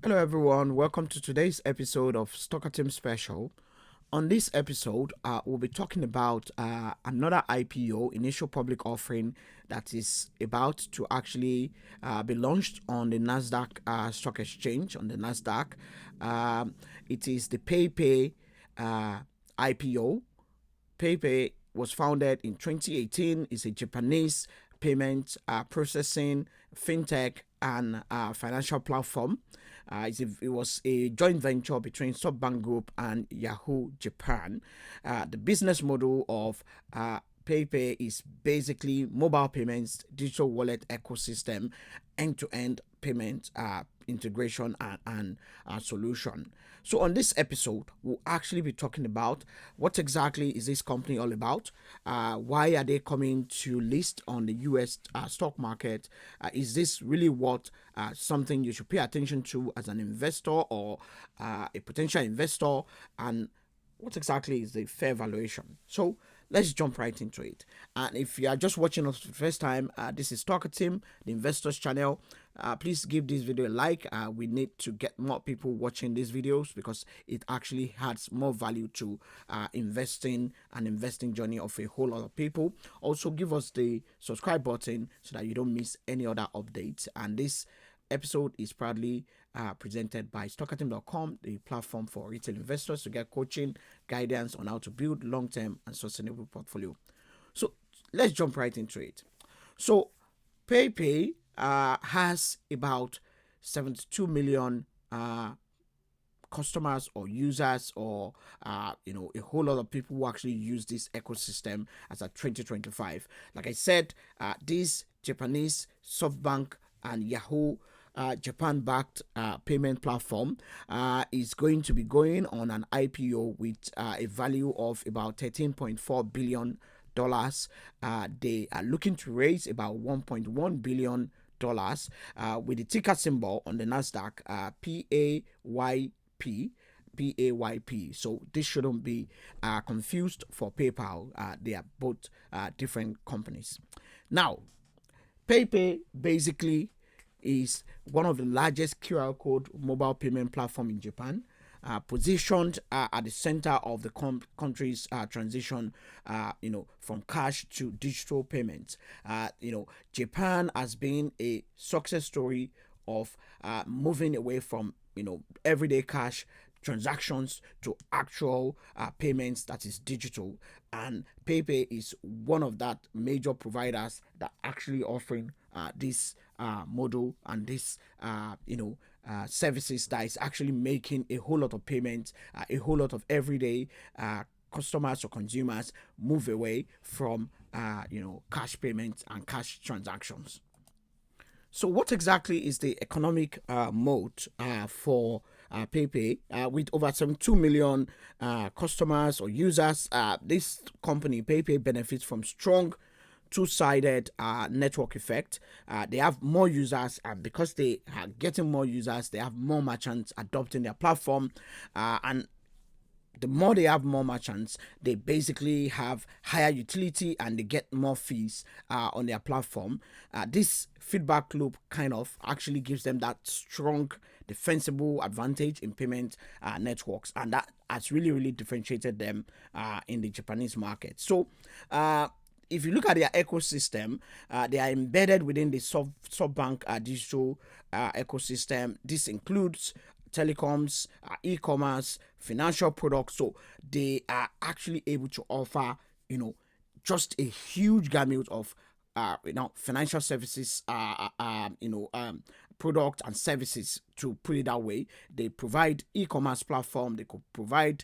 Hello, everyone. Welcome to today's episode of Stocker Team Special. On this episode, we'll be talking about another IPO, initial public offering, that is about to actually be launched on the Nasdaq stock exchange, on the Nasdaq. It is the PayPay IPO. PayPay was founded in 2018. It's a Japanese payment processing, fintech, and financial platform. It was a joint venture between SoftBank Group and Yahoo Japan. The business model of PayPay is basically mobile payments, digital wallet ecosystem, end-to-end payment integration and solution. So on this episode, we'll actually be talking about what exactly is this company all about, why are they coming to list on the US stock market, is this really what something you should pay attention to as an investor or a potential investor, and what exactly is the fair valuation. So let's jump right into it. And if you are just watching us for the first time, this is Stocker Team, the investors channel. Please give this video a like. We need to get more people watching these videos because it actually adds more value to investing journey of a whole lot of people. Also, give us the subscribe button so that you don't miss any other updates. And this episode is proudly presented by StockerTeam.com, the platform for retail investors to get coaching, guidance on how to build long-term and sustainable portfolio. So let's jump right into it. So PayPay has about 72 million customers or users, or a whole lot of people who actually use this ecosystem as of 2025. Like I said, this Japanese SoftBank and Yahoo Japan-backed payment platform is going to be going on an IPO with a value of about $13.4 billion. They are looking to raise about $1.1 billion with the ticker symbol on the Nasdaq, PAYP. So this shouldn't be confused for PayPal. They are both different companies. Now, PayPay basically is one of the largest QR code mobile payment platform in Japan, positioned at the center of the country's transition, from cash to digital payments. Japan has been a success story of moving away from everyday cash transactions to actual payments that is digital, and PayPay is one of that major providers that actually offering this model and this services that is actually making a whole lot of payments, a whole lot of everyday customers or consumers move away from cash payments and cash transactions. So, what exactly is the economic moat for PayPay? With over 72 million customers or users, this company, PayPay, benefits from strong two-sided network effect. They have more users, and because they are getting more users, they have more merchants adopting their platform, and the more they have more merchants, they basically have higher utility and they get more fees on their platform. This feedback loop kind of actually gives them that strong defensible advantage in payment networks, and that has really differentiated them in the Japanese market. So if you look at their ecosystem, they are embedded within the SoftBank digital ecosystem. This includes telecoms, e-commerce, financial products. So they are actually able to offer, just a huge gamut of, financial services, product and services, to put it that way. They provide e-commerce platform. They could provide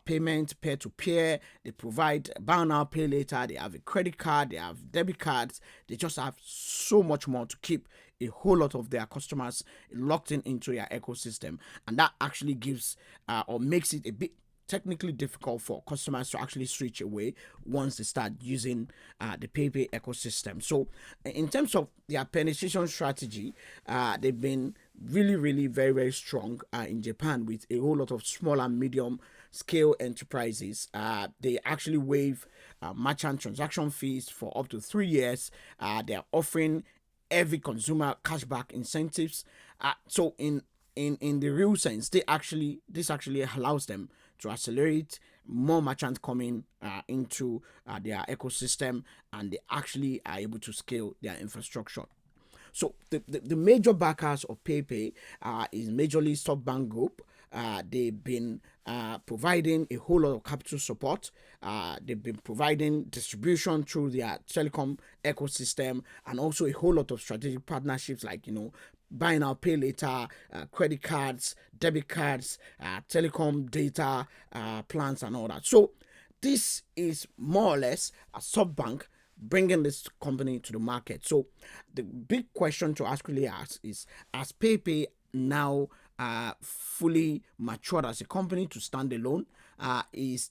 payment peer-to-peer. They provide buy now, pay later. They have a credit card. They have debit cards. They just have so much more to keep a whole lot of their customers locked into their ecosystem, and that actually gives or makes it a bit technically difficult for customers to actually switch away once they start using the PayPay ecosystem. So in terms of their penetration strategy, they've been really very strong in Japan with a whole lot of small and medium scale enterprises. They actually waive merchant transaction fees for up to 3 years. They are offering every consumer cashback incentives. So in in the real sense, this actually allows them to accelerate more merchants coming into their ecosystem, and they actually are able to scale their infrastructure. So the major backers of PayPay is majorly SoftBank Group. They've been providing a whole lot of capital support. They've been providing distribution through their telecom ecosystem, and also a whole lot of strategic partnerships, like buy now, pay later, credit cards, debit cards, telecom data plans, and all that. So this is more or less a SoftBank bringing this company to the market. So the big question to ask really ask is, as PayPay now fully matured as a company to stand alone, is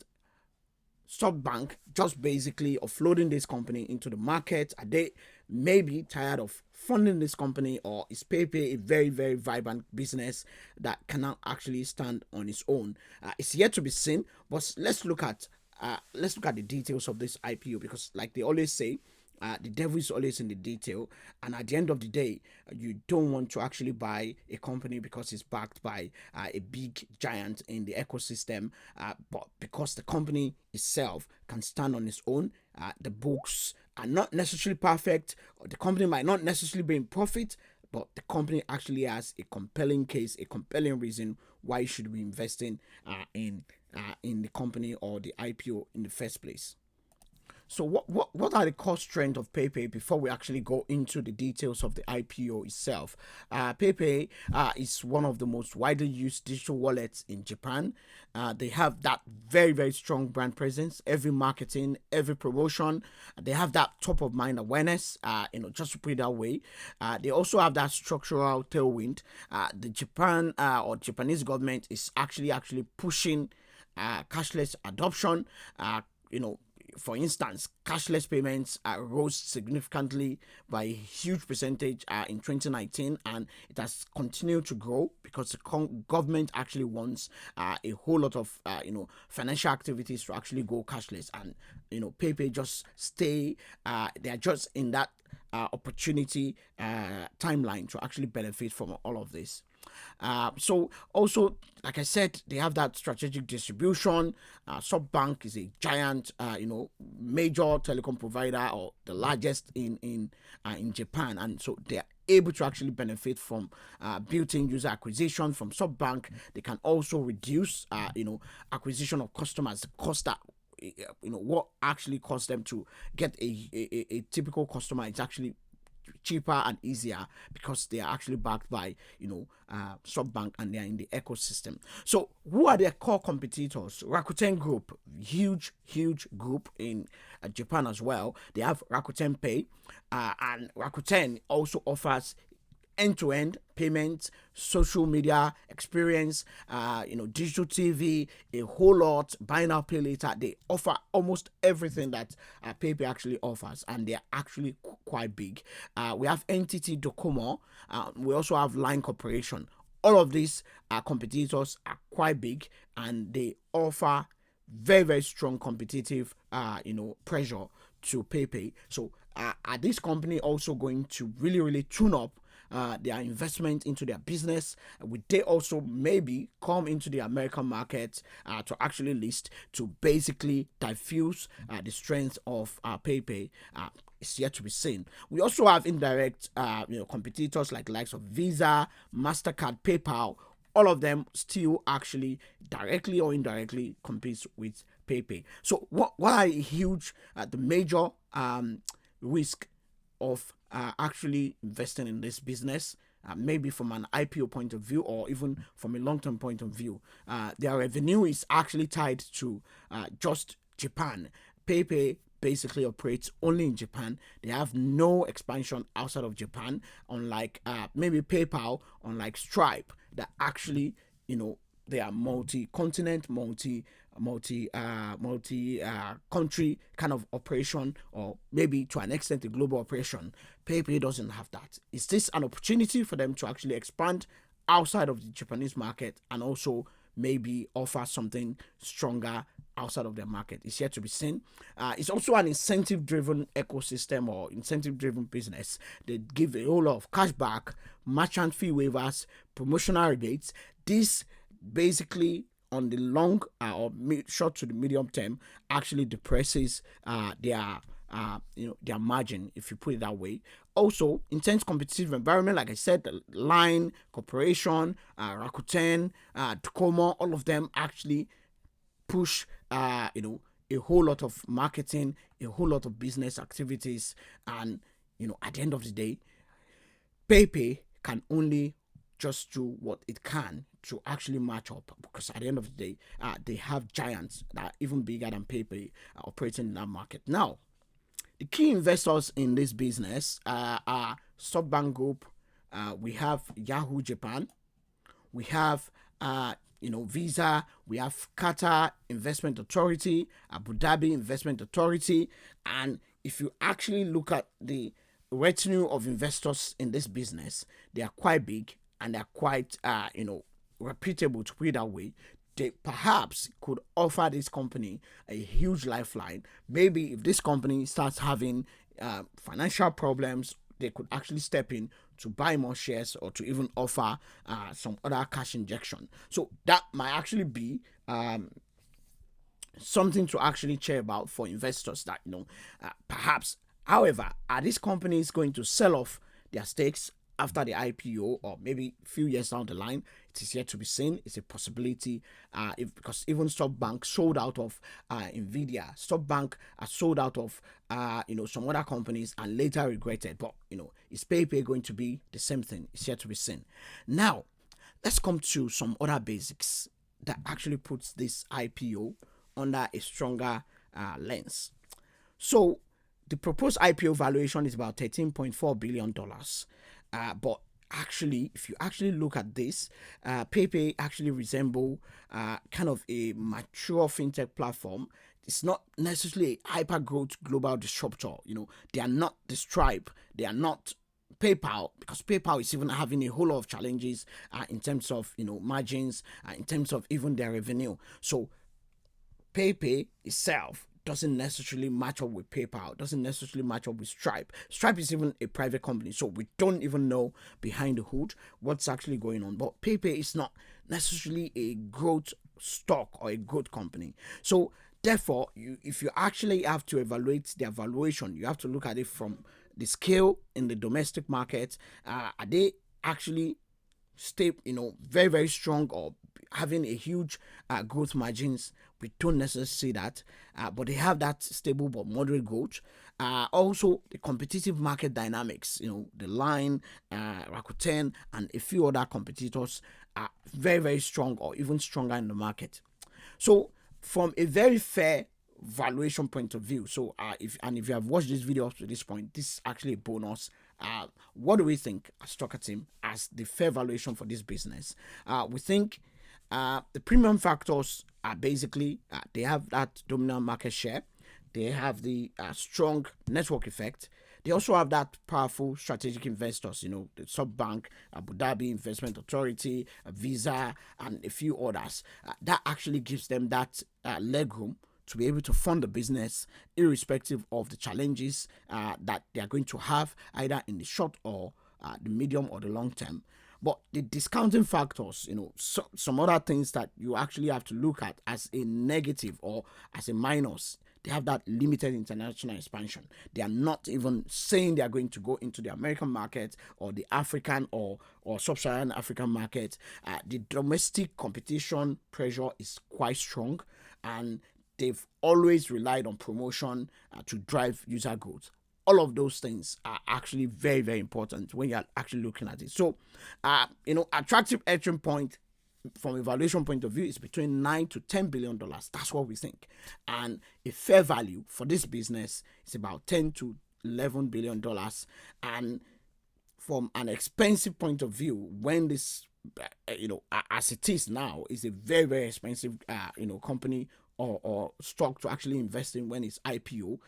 SoftBank just basically offloading this company into the market? Are they maybe tired of funding this company, or is PayPay a very, very vibrant business that cannot actually stand on its own? It's yet to be seen, but let's look at the details of this IPO, because like they always say, the devil is always in the detail, and at the end of the day, you don't want to actually buy a company because it's backed by a big giant in the ecosystem, but because the company itself can stand on its own. The books are not necessarily perfect, or the company might not necessarily be in profit, but the company actually has a compelling case, a compelling reason why you should be investing in the company or the IPO in the first place. So what are the core strengths of PayPay before we actually go into the details of the IPO itself? PayPay is one of the most widely used digital wallets in Japan. They have that very, very strong brand presence. Every marketing, every promotion, they have that top of mind awareness. Just to put it that way. They also have that structural tailwind. The Japanese government is actually pushing cashless adoption. For instance, cashless payments rose significantly by a huge percentage in 2019, and it has continued to grow because the government actually wants a whole lot of financial activities to actually go cashless, and PayPay just stay. They are just in that opportunity timeline to actually benefit from all of this. So also, like I said, they have that strategic distribution. SoftBank is a giant, major telecom provider, or the largest in Japan, and so they are able to actually benefit from built-in user acquisition from SoftBank. They can also reduce, acquisition of customers, the cost that what actually costs them to get a typical customer. It's actually cheaper and easier because they are actually backed by SoftBank, and they are in the ecosystem. So who are their core competitors? Rakuten Group, huge group in Japan as well. They have Rakuten Pay, and Rakuten also offers end-to-end payments, social media experience, digital TV, a whole lot, buy now, pay later. They offer almost everything that PayPay actually offers, and they're actually quite big. We have NTT Docomo. We also have Line Corporation. All of these competitors are quite big, and they offer very, very strong competitive, pressure to PayPay. So are this company also going to really tune up their investment into their business? Would they also maybe come into the American market to actually list, to basically diffuse the strength of PayPay? It's yet to be seen. We also have indirect competitors like the likes of Visa, MasterCard, PayPal. All of them still actually directly or indirectly competes with PayPay. So what are the major risk of actually investing in this business? Maybe from an IPO point of view, or even from a long-term point of view. Their revenue is actually tied to just Japan. PayPay basically operates only in Japan. They have no expansion outside of Japan, unlike maybe PayPal, unlike Stripe, that actually, they are multi-continent, multi-country kind of operation, or maybe to an extent a global operation. PayPay doesn't have that. Is this an opportunity for them to actually expand outside of the Japanese market, and also maybe offer something stronger outside of their market. It's yet to be seen. It's also an incentive-driven ecosystem or incentive-driven business. They give a whole lot of cashback, merchant fee waivers, promotional rebates. This basically on the long or short to the medium term actually depresses their their margin, if you put it that way. Also, intense competitive environment, like I said, the Line Corporation, Rakuten, Tacoma, all of them actually push a whole lot of marketing, a whole lot of business activities, and at the end of the day, PayPay can only just do what it can to actually match up, because at the end of the day, they have giants that are even bigger than PayPay operating in that market. Now, the key investors in this business are SoftBank Group. We have Yahoo Japan. We have Visa. We have Qatar Investment Authority, Abu Dhabi Investment Authority, and if you actually look at the retinue of investors in this business, they are quite big and they are quite reputable, to put it that way. They perhaps could offer this company a huge lifeline. Maybe if this company starts having financial problems, they could actually step in to buy more shares or to even offer some other cash injection. So that might actually be something to actually cheer about for investors that, perhaps. However, are these companies going to sell off their stakes after the IPO or maybe a few years down the line? It is yet to be seen. It's a possibility, because even SoftBank sold out of Nvidia. SoftBank has sold out of some other companies and later regretted. But is PayPay going to be the same thing? It's yet to be seen. Now, let's come to some other basics that actually puts this IPO under a stronger lens. So, the proposed IPO valuation is about $13.4 billion. But actually, if you actually look at this, PayPay actually resemble kind of a mature fintech platform. It's not necessarily a hyper-growth global disruptor. They are not the Stripe. They are not PayPal, because PayPal is even having a whole lot of challenges in terms of margins, in terms of even their revenue. So PayPay itself doesn't necessarily match up with PayPal, doesn't necessarily match up with Stripe. Stripe is even a private company, so we don't even know behind the hood what's actually going on. But PayPay is not necessarily a growth stock or a growth company. So therefore, if you actually have to evaluate their valuation, you have to look at it from the scale in the domestic market. Are they actually very, very strong or having a huge growth margins? We don't necessarily see that, but they have that stable but moderate growth. Also, the competitive market dynamics, the Line, Rakuten, and a few other competitors are very, very strong or even stronger in the market. So, from a very fair valuation point of view, so if you have watched this video up to this point, this is actually a bonus. What do we think as Stocker Team as the fair valuation for this business? We think the premium factors are basically they have that dominant market share, they have the strong network effect, they also have that powerful strategic investors, the SoftBank, Abu Dhabi Investment Authority, Visa, and a few others. That actually gives them that legroom to be able to fund the business irrespective of the challenges that they are going to have either in the short or the medium or the long term. But the discounting factors, some other things that you actually have to look at as a negative or as a minus, they have that limited international expansion. They are not even saying they are going to go into the American market or the African or sub-Saharan African market. The domestic competition pressure is quite strong, and they've always relied on promotion to drive user growth. All of those things are actually very, very important when you're actually looking at it. So, attractive entry point from a valuation point of view is between $9 to $10 billion. That's what we think. And a fair value for this business is about $10 to $11 billion. And from an expensive point of view, when this, as it is now, is a very, very expensive, company or stock to actually invest in when it's IPO,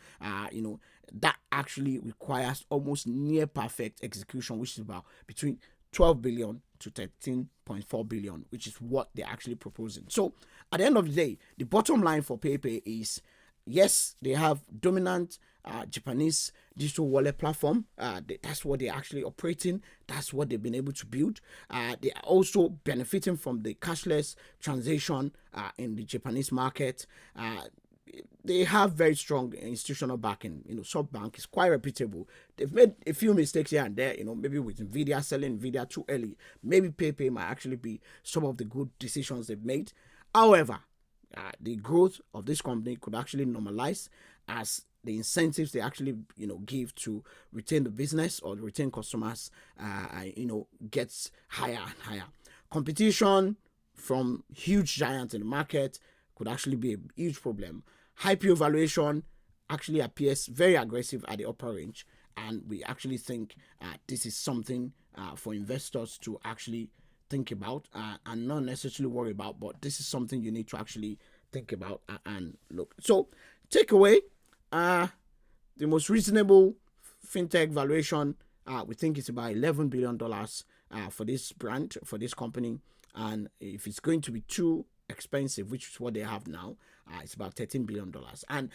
that actually requires almost near perfect execution, which is about between 12 billion to 13.4 billion, which is what they're actually proposing. So at the end of the day, the bottom line for PayPay is, yes, they have dominant Japanese digital wallet platform. That's what they're actually operating. That's what they've been able to build. They are also benefiting from the cashless transaction in the Japanese market. They have very strong institutional backing. SoftBank is quite reputable. They've made a few mistakes here and there, maybe with Nvidia, selling Nvidia too early. Maybe PayPay might actually be some of the good decisions they've made. However, the growth of this company could actually normalize as the incentives they actually give to retain the business or retain customers gets higher and higher. Competition from huge giants in the market could actually be a huge problem. IPO valuation actually appears very aggressive at the upper range, and we actually think this is something for investors to actually think about and not necessarily worry about, but this is something you need to actually think about and look. So takeaway, the most reasonable fintech valuation, we think it's about $11 billion for this brand, for this company. And if it's going to be too expensive, which is what they have now, it's about $13 billion. And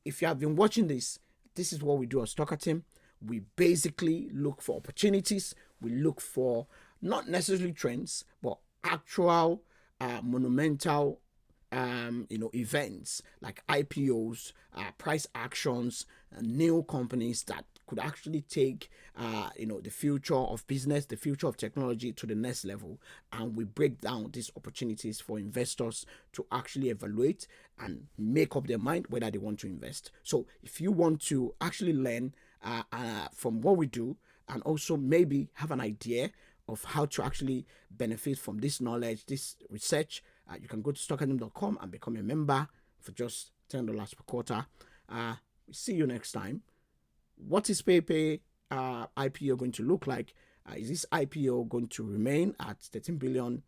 if you have been watching this is what we do at Stocker Team. We basically look for opportunities. We look for not necessarily trends, but actual monumental events like IPOs, price actions, new companies that could actually take the future of business, the future of technology to the next level. And we break down these opportunities for investors to actually evaluate and make up their mind whether they want to invest. So if you want to actually learn from what we do and also maybe have an idea of how to actually benefit from this knowledge, this research, you can go to stockerteam.com and become a member for just $10 per quarter. See you next time. What is PayPay IPO going to look like? Is this IPO going to remain at $13 billion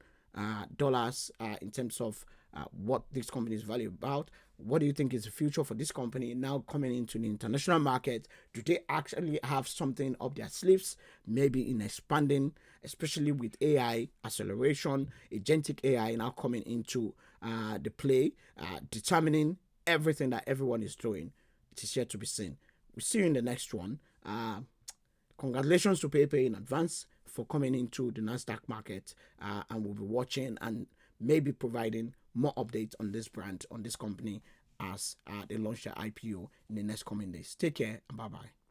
in terms of what this company is valued about? What do you think is the future for this company now coming into the international market? Do they actually have something up their sleeves, maybe in expanding, especially with AI acceleration, agentic AI now coming into the play, determining everything that everyone is doing? It is yet to be seen. We'll see you in the next one. Congratulations to PayPay in advance for coming into the Nasdaq market, and we'll be watching and maybe providing more updates on this brand, on this company, as they launch their IPO in the next coming days. Take care and bye-bye.